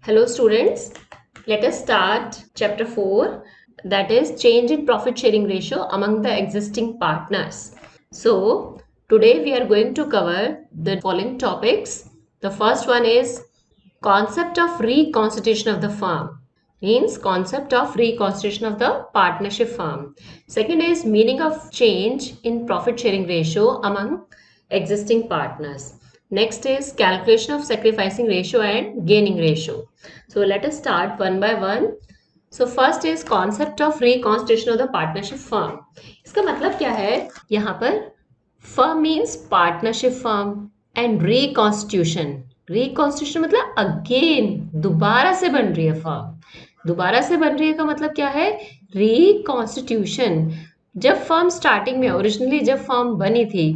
Hello students, let us start chapter 4, that is change in profit sharing ratio among the existing partners. So today we are going to cover the following topics. The first one is concept of reconstitution of the firm, means concept of reconstitution of the partnership firm. Second is meaning of change in profit sharing ratio among existing partners. Next is calculation of sacrificing ratio and gaining ratio. So let us start one by one. So first is concept of reconstitution of the partnership firm. इसका मतलब क्या है? यहाँ पर firm means partnership firm and reconstitution. Reconstitution मतलब again दोबारा से बन रही है firm. दोबारा से बन रही है का मतलब क्या है? Reconstitution. जब फर्म स्टार्टिंग में ओरिजिनली जब फर्म बनी थी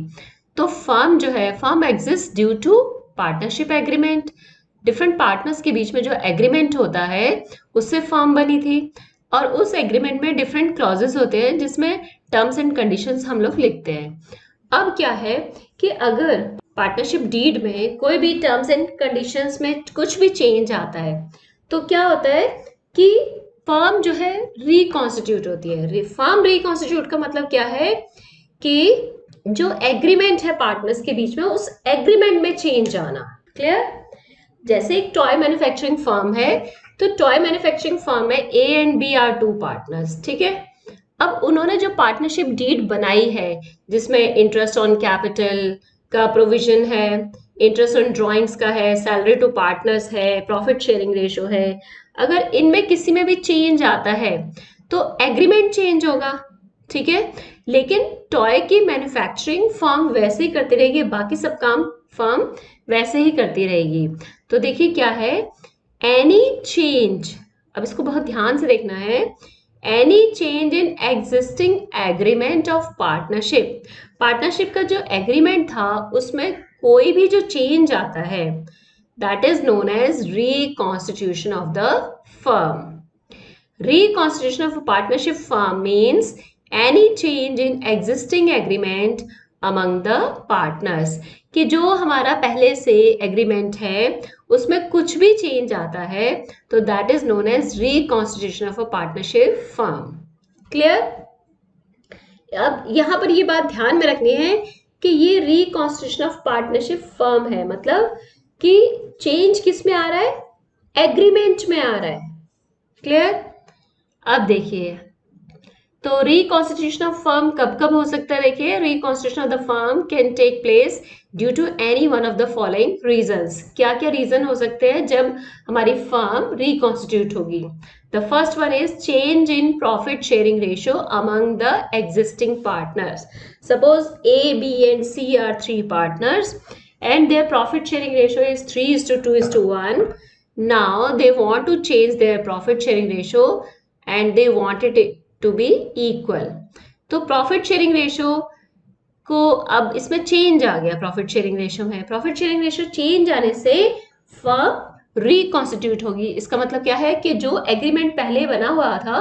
तो फर्म जो है firm exist due to partnership agreement. Different partners के बीच में जो एग्रीमेंट होता है उससे फर्म बनी थी और उस एग्रीमेंट में डिफरेंट क्लॉजेस होते हैं जिसमें टर्म्स एंड कंडीशंस हम लोग लिखते हैं. अब क्या है कि अगर पार्टनरशिप डीड में कोई भी टर्म्स एंड कंडीशंस में कुछ भी चेंज आता है तो क्या होता है कि फर्म जो है रिकॉन्स्टिट्यूट होती है. फर्म रिकॉन्स्टिट्यूट का मतलब क्या है कि जो एग्रीमेंट है पार्टनर्स के बीच में उस एग्रीमेंट में चेंज आना. क्लियर? जैसे एक टॉय मैन्युफैक्चरिंग फर्म है तो टॉय मैन्युफैक्चरिंग फर्म में A and B are two partners. ठीक है. अब उन्होंने जो पार्टनरशिप डीड बनाई है जिसमें इंटरेस्ट ऑन कैपिटल का प्रोविजन है, इंटरेस्ट ऑन ड्रॉइंग्स का है, सैलरी टू पार्टनर्स है, प्रॉफिट शेयरिंग रेशो है, अगर इनमें किसी में भी चेंज आता है तो एग्रीमेंट चेंज होगा. ठीक है. लेकिन टॉय की मैन्युफैक्चरिंग फर्म वैसे ही करती रहेगी, बाकी सब काम फर्म वैसे ही करती रहेगी. तो देखिए क्या है, एनी चेंज, अब इसको बहुत ध्यान से देखना है, any change in existing agreement of partnership. Partnership का जो एग्रीमेंट था उसमें कोई भी जो चेंज आता है that is known as reconstitution of the firm. Reconstitution of a partnership firm means any change in existing agreement among the partners. कि जो हमारा पहले से एग्रीमेंट है उसमें कुछ भी चेंज आता है तो that is known as reconstitution of a partnership firm. Clear? अब यहां पर ये बात ध्यान में रखनी है कि ये रिकॉन्स्टिट्यूशन ऑफ पार्टनरशिप फर्म है, मतलब कि चेंज किस में आ रहा है? एग्रीमेंट में आ रहा है. क्लियर? अब देखिए तो रिकॉन्स्टिट्यूशन ऑफ फर्म कब कब हो सकता है? देखिए, reconstitution of the firm can take place due to any one of the following reasons. क्या क्या रीजन हो सकते हैं जब हमारी फर्म रिकॉन्स्टिट्यूट होगी? The first one is change in profit sharing ratio among the existing partners. Suppose A, B and C are three partners and their profit sharing ratio is 3:2:1. Now they want to change their profit sharing ratio and they want it to be equal. तो profit sharing ratio को अब इसमें change आ गया. Profit sharing ratio में profit sharing ratio change आने से firm reconstitute होगी. इसका मतलब क्या है कि जो एग्रीमेंट पहले बना हुआ था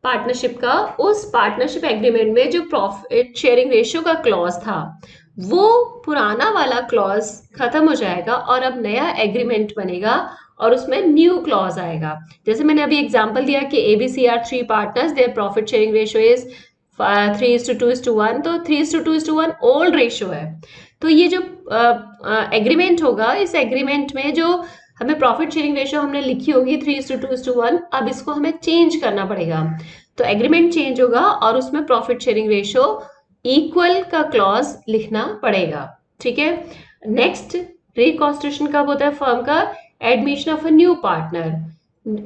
पार्टनरशिप का, उस पार्टनरशिप एग्रीमेंट में जो प्रॉफिट शेयरिंग रेशियो का क्लॉज था वो पुराना वाला क्लॉज खत्म हो जाएगा और अब नया एग्रीमेंट बनेगा और उसमें न्यू क्लॉज आएगा. जैसे मैंने अभी एग्जांपल दिया कि ABC are three partners, their profit sharing ratio is 3:2:1. तो 3:2:1 ओल्ड रेशियो है. तो ये जो एग्रीमेंट होगा, इस एग्रीमेंट में जो हमें प्रॉफिट शेयरिंग रेशियो हमने लिखी होगी 3:2:1, अब इसको हमें चेंज करना पड़ेगा. तो एग्रीमेंट चेंज होगा और उसमें प्रॉफिट शेयरिंग रेशियो इक्वल का क्लॉज लिखना पड़ेगा. ठीक है. नेक्स्ट रिकॉन्स्टिट्यूशन कब होता है फर्म का? Admission of a new partner.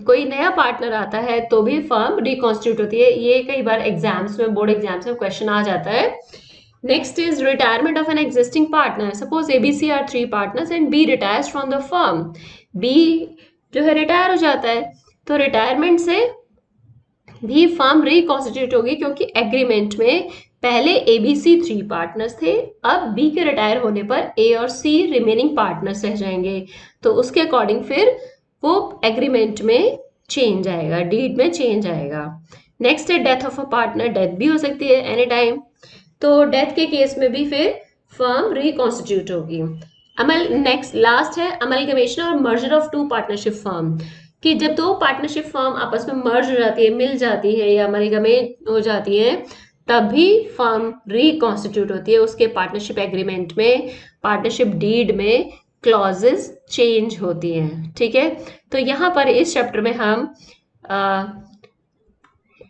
कोई नया पार्टनर आता है तो भी फर्म रिकॉन्स्टिट्यूट होती है. ये कई बार एग्जाम्स में, बोर्ड एग्जाम्स में क्वेश्चन आ जाता है. Next is retirement of an existing partner. Suppose ABC are three partners and B retires from the firm. B जो है रिटायर हो जाता है तो रिटायरमेंट से भी फर्म रिकॉन्स्टिट्यूट होगी क्योंकि एग्रीमेंट में पहले एबीसी थ्री पार्टनर्स थे, अब बी के रिटायर होने पर ए और सी रिमेनिंग पार्टनर्स रह जाएंगे. तो उसके अकॉर्डिंग फिर वो एग्रीमेंट में चेंज आएगा, डीड में चेंज आएगा. नेक्स्ट है death of a partner. Death भी हो सकती है एनी टाइम. तो डेथ के केस में भी फिर फर्म रिकॉन्स्टिट्यूट होगी. नेक्स्ट लास्ट है अमलगमेशन और merger of two partnership firm, कि जब दो पार्टनरशिप फर्म आपस में मर्ज हो जाती है, मिल जाती है या अमलगमेट हो जाती है, तभी फर्म रिकॉन्स्टिट्यूट होती है। उसके पार्टनरशिप एग्रीमेंट में, पार्टनरशिप डीड में क्लॉजेस चेंज होती हैं। ठीक है, तो यहाँ पर इस चैप्टर में हम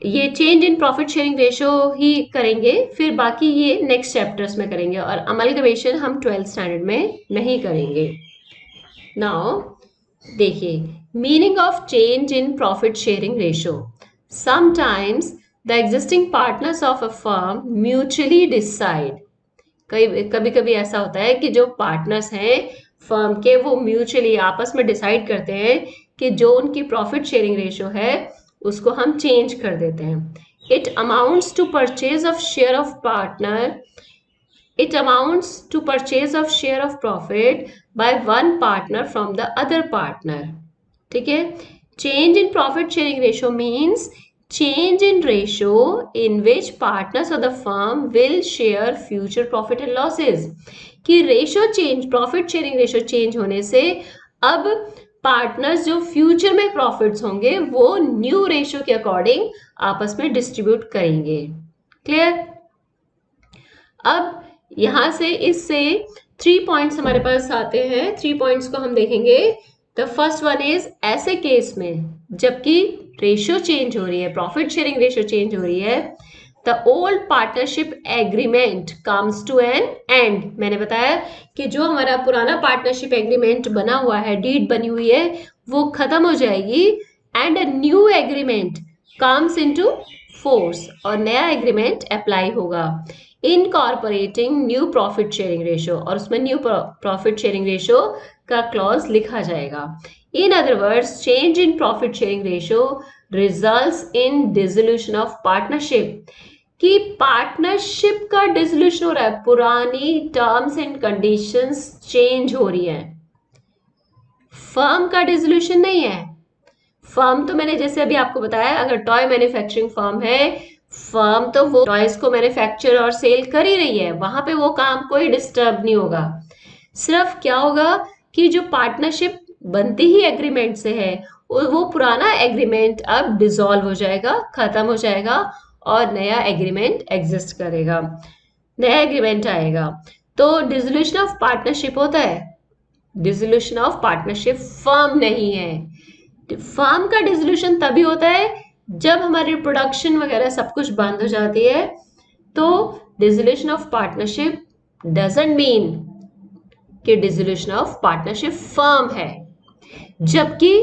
ये change in profit sharing ratio ही करेंगे, फिर बाकी ये नेक्स्ट चैप्टर्स में करेंगे, और अमलगमेशन हम 12th स्टैंडर्ड में नहीं करेंगे। नाउ देखिए, meaning of change in profit sharing ratio. Sometimes the existing partners of a firm mutually decide, कभी कभी ऐसा होता है कि जो पार्टनर्स हैं फर्म के, वो म्यूचुअली आपस में डिसाइड करते हैं कि जो उनकी प्रॉफिट शेयरिंग रेशियो है उसको हम चेंज कर देते हैं। It amounts to purchase of share of partner, it amounts to purchase of share of profit by one partner from the other partner. ठीक है, change in profit sharing ratio means change in ratio in which partners of the firm will share future profit and losses. कि ratio change, profit sharing ratio change होने से अब partners जो future में profits होंगे वो न्यू रेशियो के according आपस में डिस्ट्रीब्यूट करेंगे। क्लियर? अब यहां से इससे 3 पॉइंट्स हमारे पास आते हैं। 3 पॉइंट्स को हम देखेंगे। द फर्स्ट वन इज, ऐसे केस में जबकि रेशियो चेंज हो रही है, प्रॉफिट शेयरिंग रेशियो चेंज हो रही है, the old partnership agreement comes to an end. मैंने बताया कि जो हमारा पुराना पार्टनरशिप एग्रीमेंट बना हुआ है, डीड बनी हुई है, वो खत्म हो जाएगी, and a new agreement comes into force, और नया एग्रीमेंट अप्लाई होगा। Incorporating new profit sharing ratio, और उसमें न्यू प्रॉफिट शेयरिंग रेशियो का क्लॉज लिखा जाएगा। In other words, change in profit sharing ratio results in dissolution of partnership, कि partnership का डिसोल्यूशन हो रहा है, पुरानी टर्म्स एंड कंडीशंस चेंज हो रही है, फर्म का डिसोल्यूशन नहीं है। फर्म तो मैंने जैसे अभी आपको बताया, अगर टॉय मैन्युफैक्चरिंग फर्म है, फर्म तो वो टॉयज को मैन्युफैक्चर और सेल कर ही रही है, वहां पे वो काम कोई डिस्टर्ब नहीं होगा। सिर्फ क्या होगा कि जो पार्टनरशिप बनती ही एग्रीमेंट से है, वो पुराना एग्रीमेंट अब डिसॉल्व हो जाएगा, खत्म हो जाएगा, और नया एग्रीमेंट एग्जिस्ट करेगा, नया एग्रीमेंट आएगा। तो डिसोल्यूशन ऑफ पार्टनरशिप होता है, डिसोल्यूशन ऑफ पार्टनरशिप फर्म नहीं है। फर्म का डिसोल्यूशन तभी होता है जब हमारी प्रोडक्शन वगैरह सब कुछ बंद हो जाती है। तो dissolution of partnership doesn't mean कि डिसोल्यूशन ऑफ पार्टनरशिप फर्म है, जबकि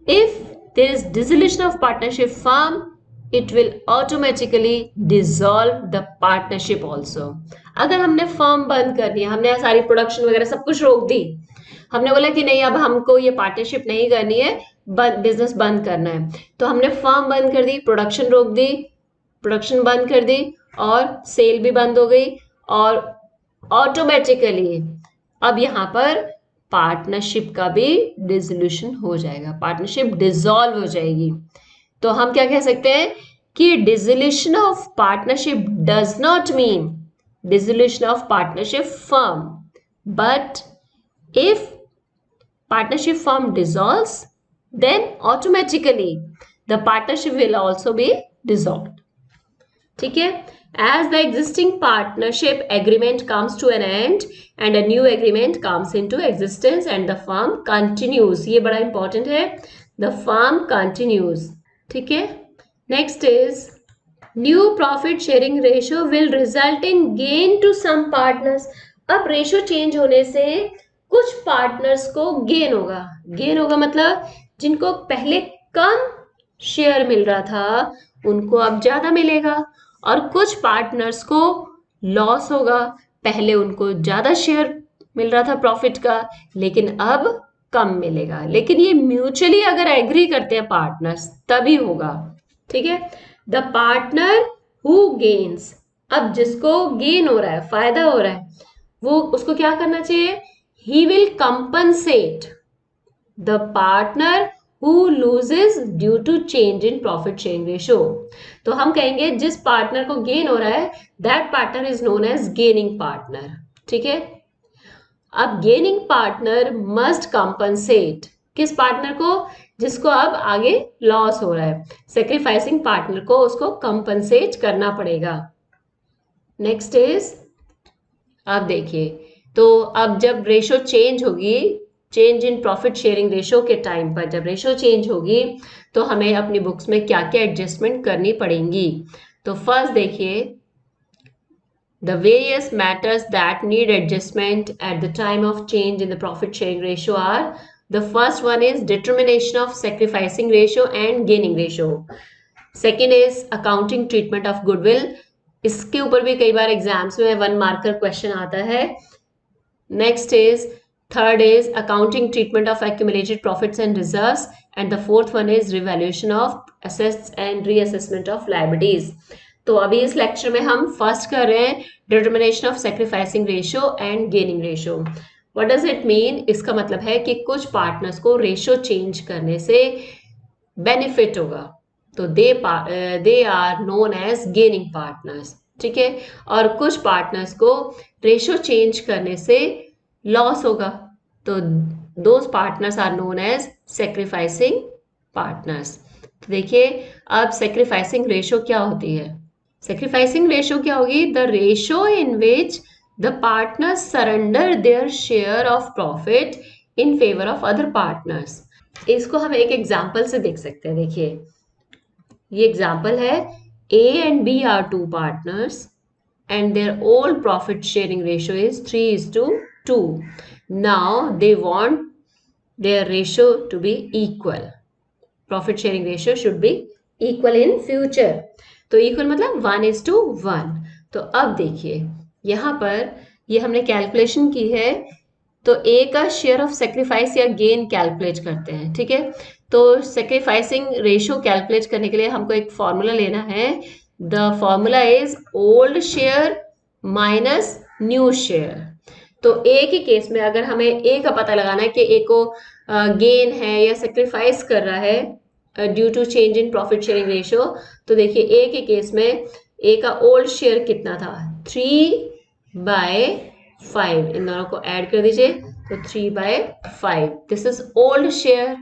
if there is dissolution of partnership firm, it will automatically dissolve the partnership also. अगर हमने फर्म बंद कर दिया, हमने सारी प्रोडक्शन वगैरह सब कुछ रोक दी, हमने बोला कि नहीं अब हमको ये पार्टनरशिप नहीं करनी है, बिजनेस बंद करना है, तो हमने फर्म बंद कर दी, प्रोडक्शन रोक दी, प्रोडक्शन बंद कर दी, और सेल भी बंद हो गई, और ऑटोमेटिकली अब यहाँ पर पार्टनरशिप का भी डिसोल्यूशन हो जाएगा, पार्टनरशिप डिसॉल्व हो जाएगी। तो हम क्या कह सकते हैं कि dissolution of partnership does not mean dissolution of partnership firm, but if partnership firm dissolves, then automatically the partnership will also be dissolved. ठीक है, as the existing partnership agreement comes to an end and a new agreement comes into existence and the firm continues, ये बड़ा important है, the firm continues. ठीक है, next is new profit sharing ratio will result in gain to some partners. अब ratio change होने से कुछ partners को गेन होगा, गेन होगा मतलब जिनको पहले कम शेयर मिल रहा था उनको अब ज्यादा मिलेगा, और कुछ पार्टनर्स को लॉस होगा, पहले उनको ज्यादा शेयर मिल रहा था प्रॉफिट का, लेकिन अब कम मिलेगा। लेकिन ये म्यूचुअली अगर एग्री करते हैं पार्टनर्स तभी होगा। ठीक है, द पार्टनर हु गेन्स, अब जिसको गेन हो रहा है, फायदा हो रहा है, वो उसको क्या करना चाहिए, he will compensate the partner who loses due to change in profit sharing ratio. तो हम कहेंगे जिस पार्टनर को गेन हो रहा है, that partner is known as gaining partner. ठीक है, अब गेनिंग पार्टनर मस्ट कंपनसेट, किस पार्टनर को? जिसको अब आगे लॉस हो रहा है, सेक्रीफाइसिंग पार्टनर को उसको कंपनसेट करना पड़ेगा। नेक्स्ट इज, अब देखिए, तो अब जब रेशो चेंज होगी, change in profit sharing ratio के टाइम पर जब रेशो चेंज होगी तो हमें अपनी बुक्स में क्या क्या एडजस्टमेंट करनी पड़ेंगी। तो फर्स्ट देखिए, the various matters that need adjustment at the time of change in the profit sharing ratio are, the first one is determination of sacrificing ratio and gaining ratio. Second is accounting treatment of goodwill, इसके ऊपर भी कई बार exams में 1 marker question आता है। Next is, third is accounting treatment of accumulated profits and reserves, and the fourth one is revaluation of assets and reassessment of liabilities. तो अभी इस लेक्चर में हम फर्स्ट कर रहे हैं determination of sacrificing ratio and gaining ratio. What does it mean? इसका मतलब है कि कुछ पार्टनर्स को रेशियो चेंज करने से बेनिफिट होगा, तो they are known as gaining partners, ठीक है। और कुछ पार्टनर्स को रेशियो चेंज करने से लॉस होगा, तो those partners are known as sacrificing partners. तो देखिए, अब सेक्रीफाइसिंग रेशियो क्या होती है? सेक्रीफाइसिंग रेशियो क्या होगी? The ratio in which the partners surrender their share of profit in favour of other partners. इसको हम एक एग्जाम्पल से देख सकते हैं। देखिए, ये एग्जाम्पल है, A and B are two partners and their old profit sharing ratio is 3:2. Now they want their ratio to be equal. Profit sharing ratio should be equal in future. तो equal मतलब 1:1. तो अब देखिए, यहाँ पर ये हमने कैलकुलेशन की है, तो ए का शेयर ऑफ सेक्रीफाइस या गेन कैलकुलेट करते हैं, ठीक है। तो सेक्रीफाइसिंग रेशियो कैलकुलेट करने के लिए हमको एक फॉर्मूला लेना है। The formula is old share minus new share. तो ए के केस में अगर हमें ए का पता लगाना है कि ए को गेन है या सेक्रीफाइस कर रहा है due to change in profit sharing ratio, तो देखिए ए के केस में ए का ओल्ड शेयर कितना था? 3/5। इन दोनों को ऐड कर दीजिए, तो 3/5, दिस इज ओल्ड शेयर,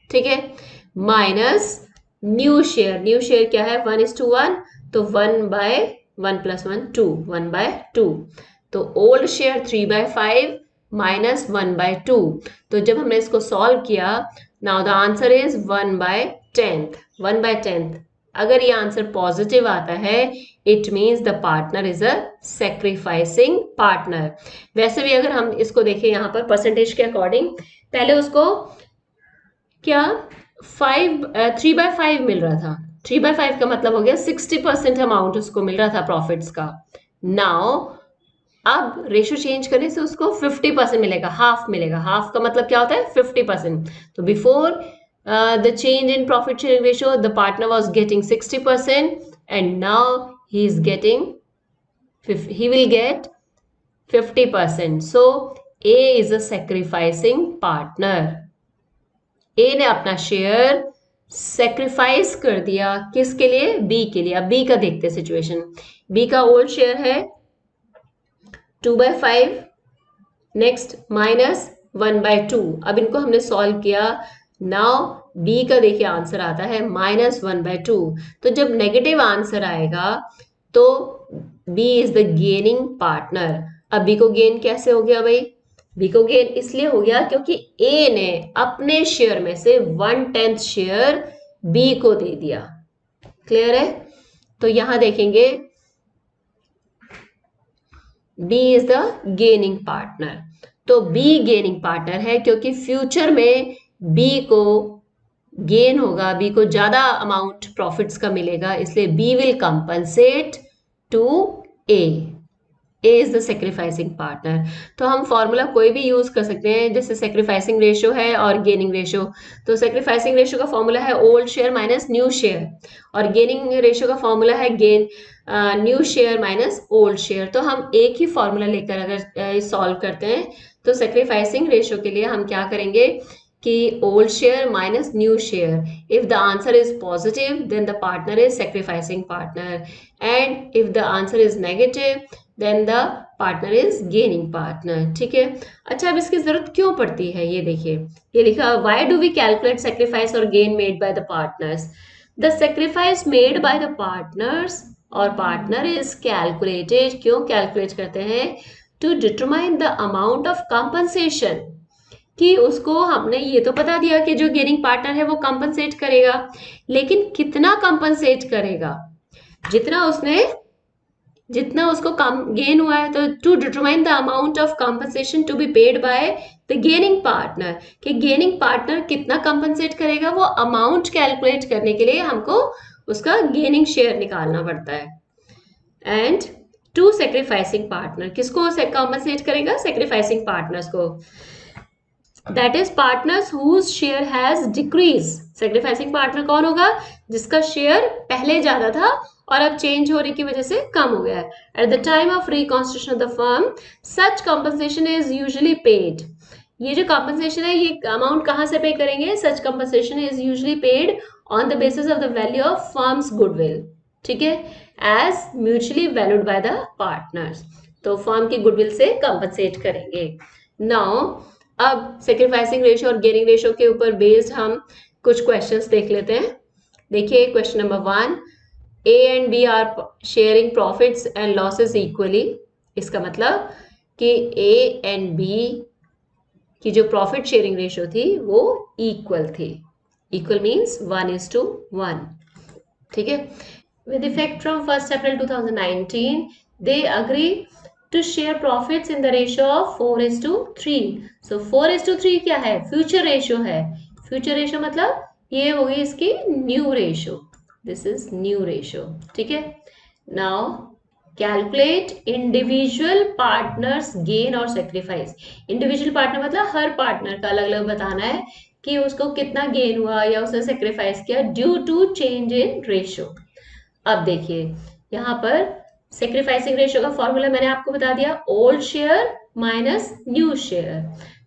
ठीक है। Minus new share, new share क्या है? 1:1, तो 1/1 + 1 2, 1/2। तो ओल्ड शेयर 3/5 माइनस 1/2। तो जब हमने इसको सॉल्व किया, नाउ द आंसर इज 1/10। 1/10 अगर ये आंसर पॉजिटिव आता है, it means the partner is a sacrificing partner. वैसे भी अगर हम इसको देखें यहाँ पर परसेंटेज के अकॉर्डिंग, पहले उसको क्या 3/5 मिल रहा था। 3/5 का मतलब हो गया 60% अमाउंट उसको मिल रहा था प्रॉफिट्स का। नाउ अब रेशियो चेंज करने से उसको 50% मिलेगा, हाफ मिलेगा। हाफ का मतलब क्या होता है? 50%। तो before the change in profit sharing ratio the partner was getting 60% and now he is getting, he will get 50%. So A is a sacrificing partner. A ने अपना शेयर सेक्रीफाइस कर दिया, किसके लिए? बी के लिए। अब बी का देखते हैं सिचुएशन। बी का ओल्ड शेयर है 2/5, नेक्स्ट माइनस 1/2। अब इनको हमने सॉल्व किया, नाउ बी का देखिए आंसर आता है -1/2। तो जब नेगेटिव आंसर आएगा तो B is the gaining partner. अब बी को गेन कैसे हो गया भाई? बी को गेन इसलिए हो गया क्योंकि ए ने अपने शेयर में से 1/10 शेयर बी को दे दिया। क्लियर है? तो यहां देखेंगे B is the gaining partner. तो बी गेनिंग पार्टनर है क्योंकि फ्यूचर में बी को गेन होगा, बी को ज्यादा अमाउंट प्रॉफिट्स का मिलेगा, इसलिए B will compensate to A. A is the sacrificing partner. तो हम फॉर्मूला कोई भी यूज कर सकते हैं, जैसे सेक्रीफाइसिंग रेशियो है और गेनिंग रेशियो। तो सेक्रीफाइसिंग रेशियो का फॉर्मूला है old share minus new share, और गेनिंग रेशियो का फॉर्मूला है gain new share minus old share. तो हम एक ही फॉर्मूला लेकर अगर सॉल्व करते हैं, तो सेक्रीफाइसिंग रेशियो के लिए हम क्या करेंगे कि old share minus new share. If the answer is positive then the partner is sacrificing partner, and if the answer is negative then the partner is gaining partner. ठीक है, अच्छा अब इसकी जरूरत क्यों पड़ती है, ये देखिए, ये लिखा why do we calculate sacrifice और gain made by the partners. The sacrifice made by the partners और पार्टनर इज कैलकुलेटेड, क्यों कैलकुलेट करते हैं, to determine the amount of compensation, कि उसको हमने ये तो बता दिया कि जो गेनिंग पार्टनर है वो कंपनसेट करेगा, लेकिन कितना कंपनसेट करेगा, जितना उसको गेन हुआ है, तो to determine the amount of compensation to be paid by the gaining partner, कि गेनिंग पार्टनर कितना कंपनसेट करेगा, वो अमाउंट कैलकुलेट करने के लिए हमको उसका गेनिंग शेयर निकालना पड़ता है। एंड टू सेक्रीफाइसिंग पार्टनर, किसको कंपनसेट करेगा, सेक्रीफाइसिंग पार्टनर्स को, that is partners whose share has decrease. Sacrificing partner कौन होगा, जिसका शेयर पहले ज्यादा था और अब चेंज होने की वजह से कम हो गया है। At the time of reconstitution of the firm such compensation is usually paid. ये जो कंपनसेशन है, ये अमाउंट कहां से पे करेंगे, such compensation is usually paid on the basis of the value of firm's goodwill, ठीक है, as mutually valued by the partners, तो फर्म की गुडविल से कंपनसेट करेंगे। नाउ अब सेक्रीफाइसिंग रेशियो और गेनिंग रेशियो के ऊपर बेस्ड हम कुछ क्वेश्चंस देख लेते हैं। देखिए question number 1, A and B are sharing profits and losses equally. इसका मतलब कि ए एंड बी की जो प्रॉफिट शेयरिंग रेशियो थी वो इक्वल थी। इक्वल मीन्स 1:1, ठीक है। With effect from 1 April 2019 they agree to share profits in the ratio of 4:3. So 4:3 क्या है, फ्यूचर रेशियो है। फ्यूचर रेशियो मतलब ये होगी इसकी new ratio, this is new ratio, ठीक है। Now calculate individual partners gain और सेक्रीफाइस। इंडिविजुअल पार्टनर मतलब हर पार्टनर का अलग अलग बताना है कि उसको कितना गेन हुआ या उसने सेक्रीफाइस किया due to change in ratio. अब देखिए यहाँ पर सेक्रीफाइसिंग रेशियो का फॉर्मूला मैंने आपको बता दिया, old share minus new share.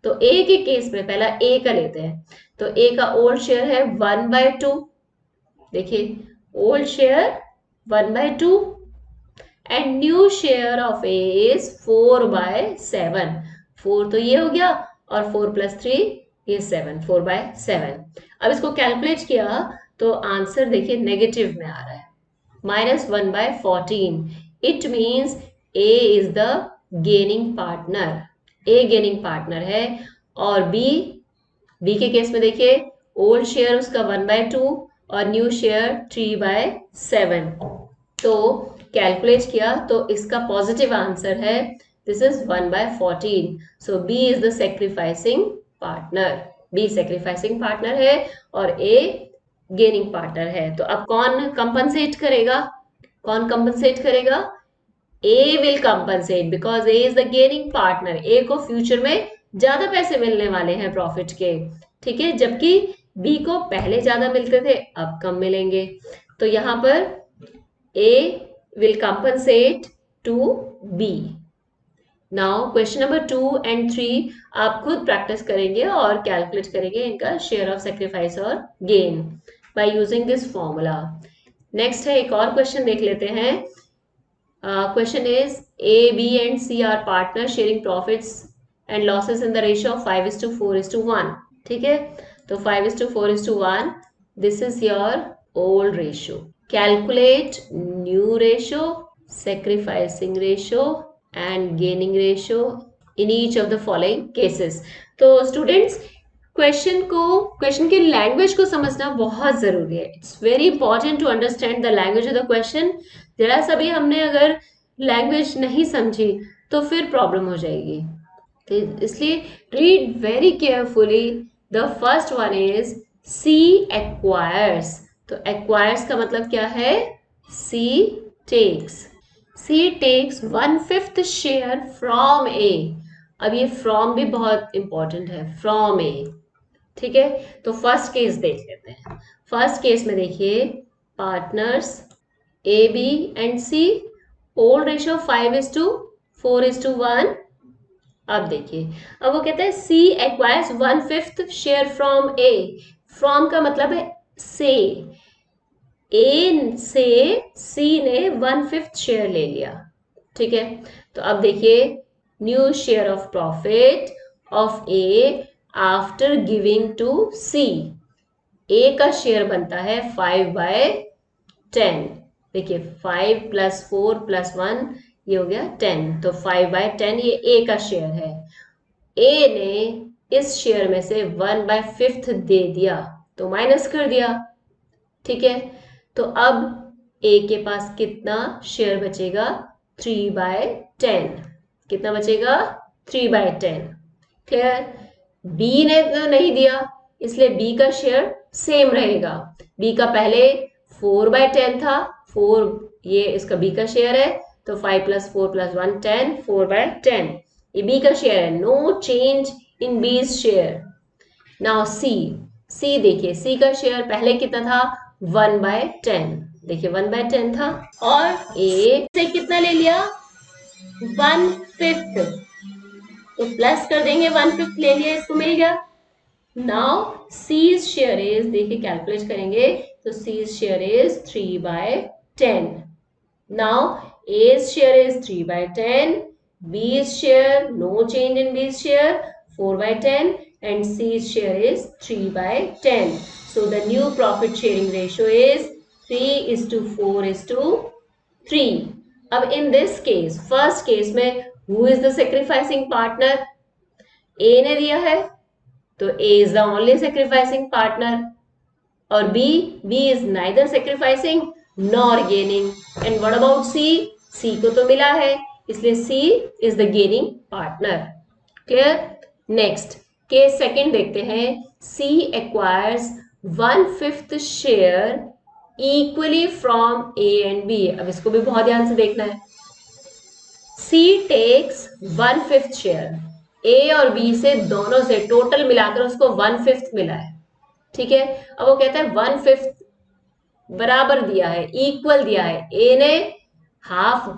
तो ए के केस में पहला ए का लेते हैं, तो ए का ओल्ड शेयर है 1/2, देखिए old share 1/2 and new share of A is 4/7। 4 तो ये हो गया और 4 + 3 ये 7, 4/7। अब इसको कैलकुलेट किया तो आंसर देखिए नेगेटिव में आ रहा है, -1/14। It means A is the gaining partner, A gaining partner है। और बी के केस में देखिए ओल्ड शेयर उसका 1/2 और न्यू शेयर 3/7। तो कैलकुलेट किया तो इसका पॉजिटिव आंसर है, this is 1/14। So B is the sacrificing partner, B sacrificing partner है और ए गेनिंग पार्टनर है। तो अब कौन कंपनसेट करेगा, कौन कंपनसेट करेगा, A will compensate because A is the gaining partner. A को फ्यूचर में ज्यादा पैसे मिलने वाले हैं प्रॉफिट के, ठीक है, जबकि बी को पहले ज्यादा मिलते थे अब कम मिलेंगे। तो यहां पर A will compensate to B. Now question number 2 and 3 आप खुद प्रैक्टिस करेंगे और कैलकुलेट करेंगे इनका शेयर ऑफ सेक्रीफाइस और gain by using this formula. Next है एक और क्वेश्चन देख लेते हैं। Question is A B and C are partner sharing profits and losses in the ratio of 5:4:1, ठीक है। तो 5:4:1, this is your old ratio. Calculate new ratio, sacrificing ratio and gaining ratio in each of the following cases। तो students question की language को समझना बहुत जरूरी है। It's very important to understand the language of the question. जरा सा भी हमने अगर लैंग्वेज नहीं समझी तो फिर प्रॉब्लम हो जाएगी, तो इसलिए read very carefully. The first one is C acquires. तो एक्वायर्स का मतलब क्या है, C takes, C takes 1/5 share from A। अब ये फ्रॉम भी बहुत इंपॉर्टेंट है, फ्रॉम A, ठीक है। तो फर्स्ट केस देख लेते हैं। फर्स्ट केस में देखिए partners A, B and C, old ratio 5:4:1। अब देखिए, अब वो कहते हैं C acquires 1/5 share from A। From का मतलब है से, ए से सी ने 1/5 शेयर ले लिया, ठीक है। तो अब देखिए new share of profit of A after giving to C. A का शेयर बनता है 5/10। देखिए 5 + 4 + 1 ये हो गया 10, तो 5/10 ये ए का शेयर है। ए ने इस शेयर में से 1/5 दे दिया तो माइनस कर दिया, ठीक है। तो अब ए के पास कितना शेयर बचेगा? 3/10। कितना बचेगा? 3/10। क्लियर? बी ने तो नहीं दिया इसलिए बी का शेयर सेम रहेगा। बी का पहले 4/10 था, 4 ये इसका बी का शेयर है, तो 5 + 4 + 1 10, 4/10 ये बी का शेयर है। No change in B's share. Now see देखिए सी का शेयर पहले कितना था? 1/10। देखिए 1/10 था, और ए से कितना ले लिया? 1/5, तो प्लस कर देंगे, 1/5 ले लिया, इसको मिल गया। नाउ सीज शेयर इज, देखिए कैलकुलेट करेंगे तो C's share is 3/10। Now A's share is 3/10, B's share no change in B's share 4/10, and C's share is 3/10. So the new profit sharing ratio is 3:4:3. अब in this case, first case में who is the sacrificing partner? A ने दिया है तो A is the only sacrificing partner, और B is neither sacrificing nor gaining. And what about C? C को तो मिला है इसलिए C is the gaining partner. Clear? Next case second देखते हैं। C acquires 1/5 share equally from A and B। अब इसको भी बहुत ध्यान से देखना है। C टेक्स 1/5 शेयर, A और B से दोनों से टोटल मिलाकर उसको 1/5 मिला है, ठीक है। अब वो कहता है 1/5 बराबर दिया है, इक्वल दिया है। A ने हाफ,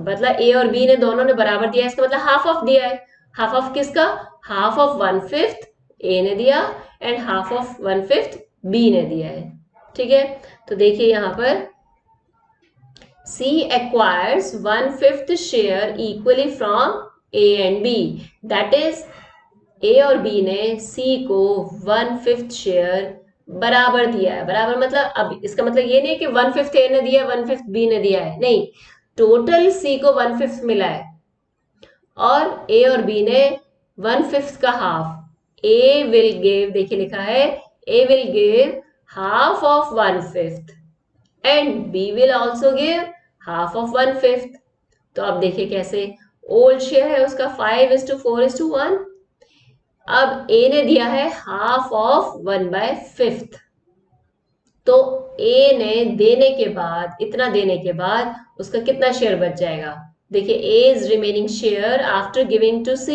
मतलब A और B ने दोनों ने बराबर दिया है, इसका मतलब हाफ ऑफ दिया है। हाफ ऑफ किसका? हाफ ऑफ 1/5 A ने दिया एंड हाफ ऑफ 1/5 B ने दिया है, ठीक है। तो देखिए यहां पर C acquires 1/5 share equally from A and B, that is A और B ने C को 1/5 शेयर बराबर दिया है। बराबर मतलब अब इसका मतलब ये नहीं कि 1/5 A ने दिया 1/5 B ने दिया है, नहीं, टोटल C को 1/5 मिला है और A और B ने 1/5 का हाफ। A will give, देखिए लिखा है A will give half of 1/5 and B will also give half of 1/5। तो अब देखिए कैसे, ओल्ड शेयर है उसका 5:4:1। अब A ने दिया है हाफ ऑफ 1/5, तो A ने देने के बाद, इतना देने के बाद उसका कितना शेयर बच जाएगा? देखिए A is remaining share after giving to C।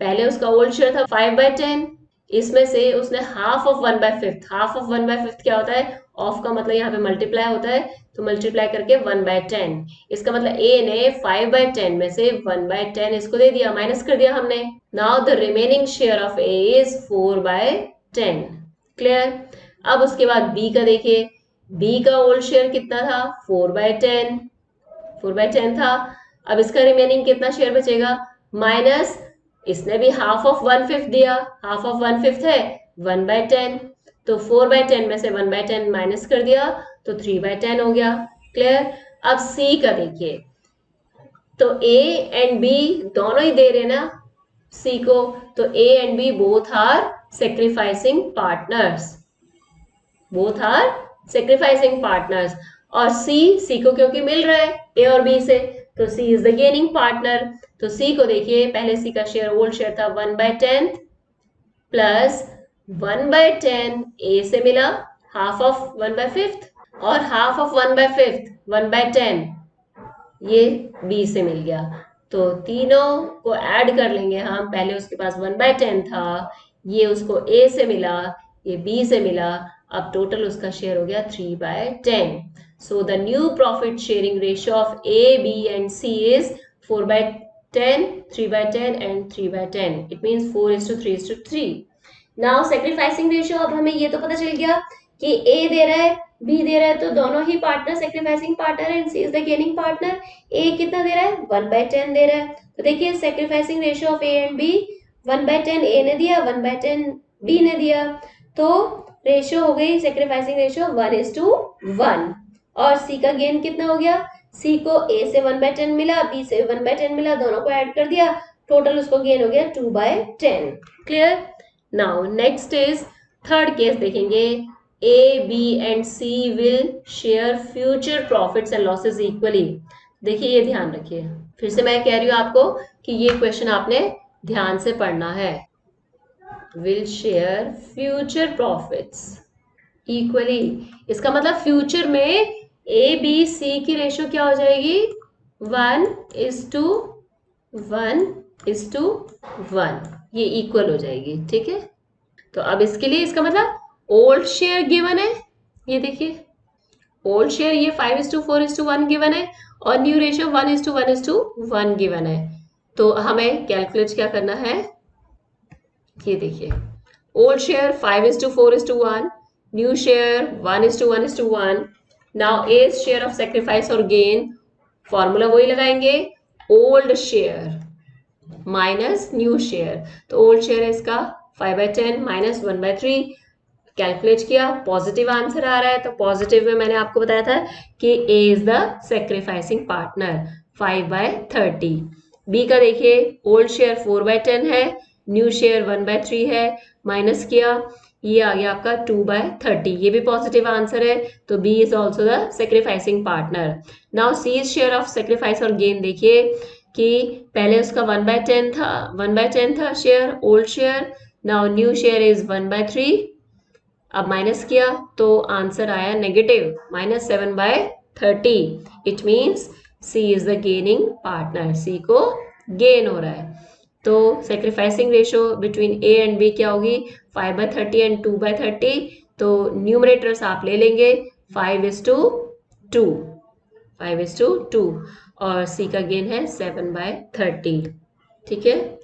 पहले उसका ओल्ड शेयर था 5/10, इसमें से उसने हाफ ऑफ 1/5, हाफ ऑफ 1/5 क्या होता है? ऑफ का मतलब यहाँ पे मल्टीप्लाई होता है, तो मल्टीप्लाई करके 1/10। इसका मतलब A ने 5/10 में से 1/10 इसको दे दिया, माइनस कर दिया हमने। Now the remaining share of A is 4/10। Clear? अब उसके बाद B का देखिए, B का ओल्ड शेयर कितना था? 4/10, 4/10 था। अब इसका रिमेनिंग कितना शेयर बचेगा? माइनस, इसने भी हाफ ऑफ 1/5 दिया, हाफ ऑफ 1/5 है 1/10, तो 4/10 में से 1/10 माइनस कर दिया तो 3/10 हो गया। क्लियर? अब C का देखिए, तो A एंड B दोनों ही दे रहे ना C को, तो A and B both are sacrificing partners, both are sacrificing partners. और C को क्योंकि मिल रहा है A और B से, तो C is the gaining partner. तो C को देखिए, पहले C का शेयर ओल्ड शेयर था 1/10 प्लस 1/10 A से मिला, हाफ ऑफ 1/5, और हाफ ऑफ 1/5 1/10 ये B से मिल गया। तो तीनों को ऐड कर लेंगे हम, पहले उसके पास 1/10 था, ये उसको A से मिला, ये B से मिला, अब टोटल उसका शेयर हो गया 3/10। So the new profit sharing ratio of A, B and C is 4/10, 3/10 and 3/10. It means 4:3:3. Now sacrificing ratio, अब हमें ये तो पता चल गया कि ए दे रहा है, बी दे रहा है, तो दोनों ही partner sacrificing partner and C is the gaining partner. A कितना दे रहा है, 1/10 दे रहा है। तो देखिए sacrificing ratio of A and B 1/10 A ने दिया, 1/10 बी ने दिया, तो रेशियो हो गई सेक्रीफाइसिंग रेशियो 1:1। और सी का गेन कितना हो गया, सी को ए से 1/10 मिला, बी से 1/10 मिला, दोनों को ऐड कर दिया, टोटल उसको गेन हो गया 2/10। Clear. Now next is third case देखेंगे। A, B and C will share future profits and losses equally। देखिए ये ध्यान रखिए, फिर से मैं कह रही हूँ आपको कि ये क्वेश्चन आपने ध्यान से पढ़ना है। Will share future profits equally, इसका मतलब फ्यूचर में A, B, C की रेशियो क्या हो जाएगी, 1:1:1, ये इक्वल हो जाएगी। ठीक है, तो अब इसके लिए इसका मतलब ओल्ड शेयर गिवन है, ये देखिए ओल्ड शेयर ये 5:4:1 गिवन है और न्यू रेशियो 1:1:1 गिवन है। तो हमें कैलकुलेट क्या करना है, ये देखिए old share 5:4:1, new share 1:1:1। Now A's share of sacrifice और गेन, फॉर्मूला वही लगाएंगे, old share minus new share. तो ओल्ड शेयर है इसका 5/10 माइनस 1/3, कैलकुलेट किया, पॉजिटिव आंसर आ रहा है। तो पॉजिटिव में मैंने आपको बताया था कि A is the sacrificing partner 5/30। B का देखिए ओल्ड शेयर 4/10 है, न्यू शेयर 1/3 है, माइनस किया, ये आ गया आपका 2/30, ये भी पॉजिटिव आंसर है। तो B is also the sacrificing partner. Now C share of sacrifice और गेन देखिए कि पहले उसका 1/10 था share, old share. Now new share is 1/3, अब माइनस किया तो आंसर आया negative -7/30। It means C is the gaining partner, C को गेन हो रहा है। तो sacrificing ratio between A and B क्या होगी, 5/30 एंड 2/30। तो न्यूमरेटर्स आप ले लेंगे 5:2, 5:2 और सी का गेन है 7/30। ठीक है,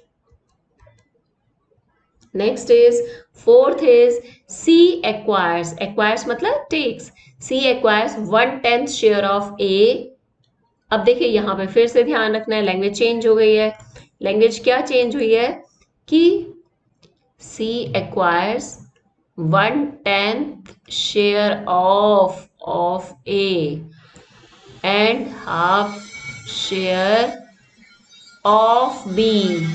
next is fourth is C acquires मतलब takes, C acquires 1/10 share of A. अब देखिए यहां पे फिर से ध्यान रखना है, लैंग्वेज चेंज हो गई है। लैंग्वेज क्या चेंज हुई है कि C acquires 1/10 share of A and half share of B.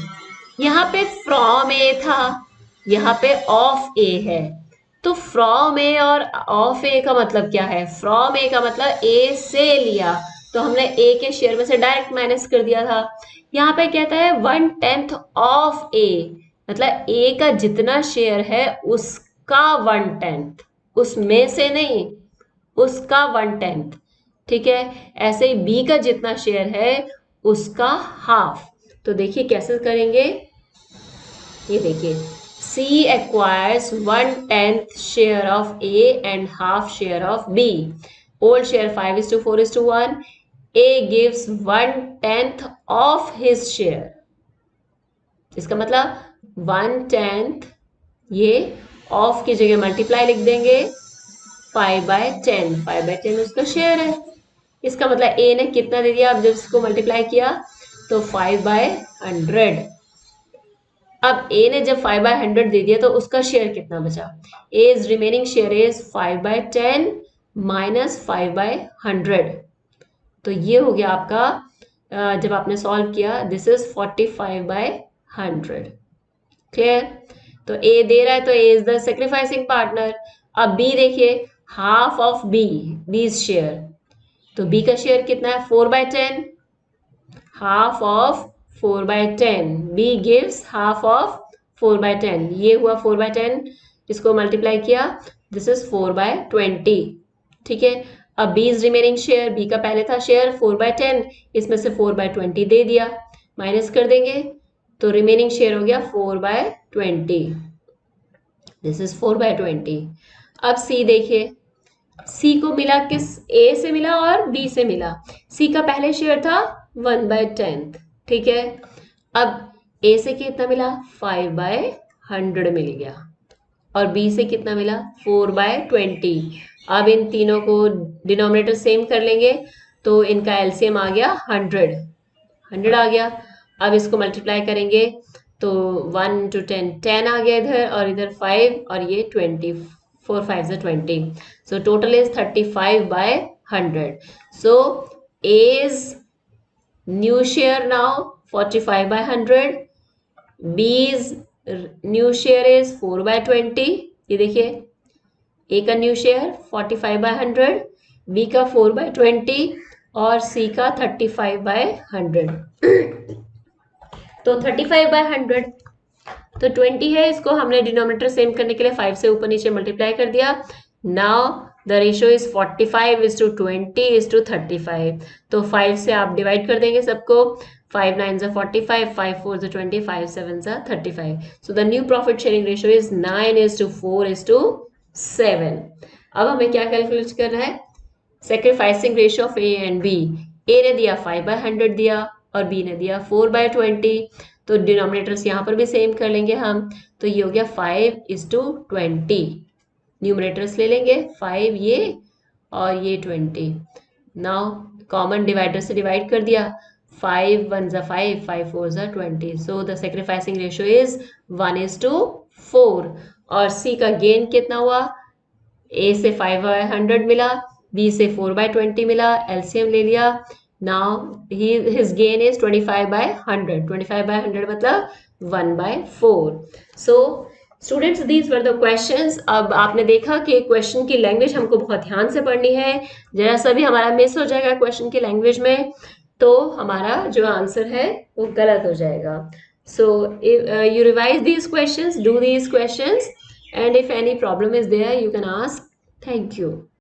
यहाँ पे फ्रॉम ए था, यहाँ पे ऑफ ए है, तो फ्रॉम ए और ऑफ ए का मतलब क्या है, फ्रॉम ए का मतलब ए से लिया, तो हमने ए के शेयर में से डायरेक्ट माइनस कर दिया था। यहाँ पे कहता है 1/10 ऑफ ए, मतलब ए का जितना शेयर है उसका 1/10, उसमें से नहीं, उसका 1/10। ठीक है, ऐसे ही बी का जितना शेयर है उसका हाफ। तो देखिए कैसे करेंगे, ये देखिए C acquires 1/10 share of A and half share of B. Old share 5:4:1. A gives 1/10 of his share. इसका मतलब 1/10, ये ऑफ की जगह मल्टीप्लाई लिख देंगे 5/10, 5/10 उसका शेयर है। इसका मतलब ए ने कितना दे दिया, अब जब इसको मल्टीप्लाई किया तो 5/100। अब ए ने जब 5/100 दे दिया तो उसका शेयर कितना बचा, A's remaining share is 5/10 minus 5/100। तो ये हो गया आपका, जब आपने सॉल्व किया दिस इज 45/100। क्लियर। तो ए दे रहा है तो ए इज द सेक्रीफाइसिंग पार्टनर। अब बी देखिए, हाफ ऑफ बी शेयर, तो बी का शेयर कितना है 4/10, half of 4/10, b gives half of 4/10, ये हुआ 4/10, इसको मल्टीप्लाई किया, दिस इज 4/20। ठीक है, अब b is remaining share, b का पहले था शेयर 4/10, इसमें से 4/20 दे दिया, माइनस कर देंगे, तो रिमेनिंग शेयर हो गया 4/20, दिस इज 4/20। अब c देखिए, सी को मिला किस, ए से मिला और बी से मिला। सी का पहले शेयर था 1/10, ठीक है। अब ए से कितना मिला 5/100 मिल गया। और b से कितना मिला 4/20। अब इन तीनों को डिनोमिनेटर सेम कर लेंगे तो इनका एलसीएम आ गया 100 आ गया। अब इसको मल्टीप्लाई करेंगे तो 1 to 10 10 आ गया इधर, और इधर 5 और ये 20, 4 5 is 20, so total is 35/100. So A's new share now 45/100, B's new share is 4/20। ये देखिए A का न्यू शेयर 45/100, B का 4/20 और C का 35/100। तो 35/100 तो 20 है, इसको हमने डिनोमिनेटर सेम करने के लिए 5 से ऊपर नीचे मल्टीप्लाई कर दिया। Now the ratio is 45:20:35। तो 5 से आप डिवाइड कर देंगे सबको, 5 9 are 45, 5 4 are 20, 5 7 are 35। So the new profit sharing ratio is 9:4:7। अब हमें क्या कैलकुलेट करना है, sacrificing ratio of A and B. A ने दिया 5/100 दिया और बी ने दिया 4/20, तो डिनोमिनेटर्स यहाँ पर भी सेम कर लेंगे हम। तो ये हो गया 5:20। न्यूमरेटर्स ले लेंगे 5 ये और ये 20। नाउ कॉमन डिवाइडर से डिवाइड कर दिया, 5 1 are 5, 5 4 are 20। So the sacrificing ratio is 1:4। और सी का गेन कितना हुआ, ए से 5/100 मिला, बी से 4/20 मिला, एलसीएम ले लिया। Now his gain is 25/100। 25/100 मतलब 1/4। So students these were the questions. अब आपने देखा कि क्वेश्चन की लैंग्वेज हमको बहुत ध्यान से पढ़नी है, जरा सा भी हमारा मिस हो जाएगा क्वेश्चन की लैंग्वेज में तो हमारा जो आंसर है वो गलत हो जाएगा। सो you revise these questions, do these questions, and if any problem is there you can ask. Thank you.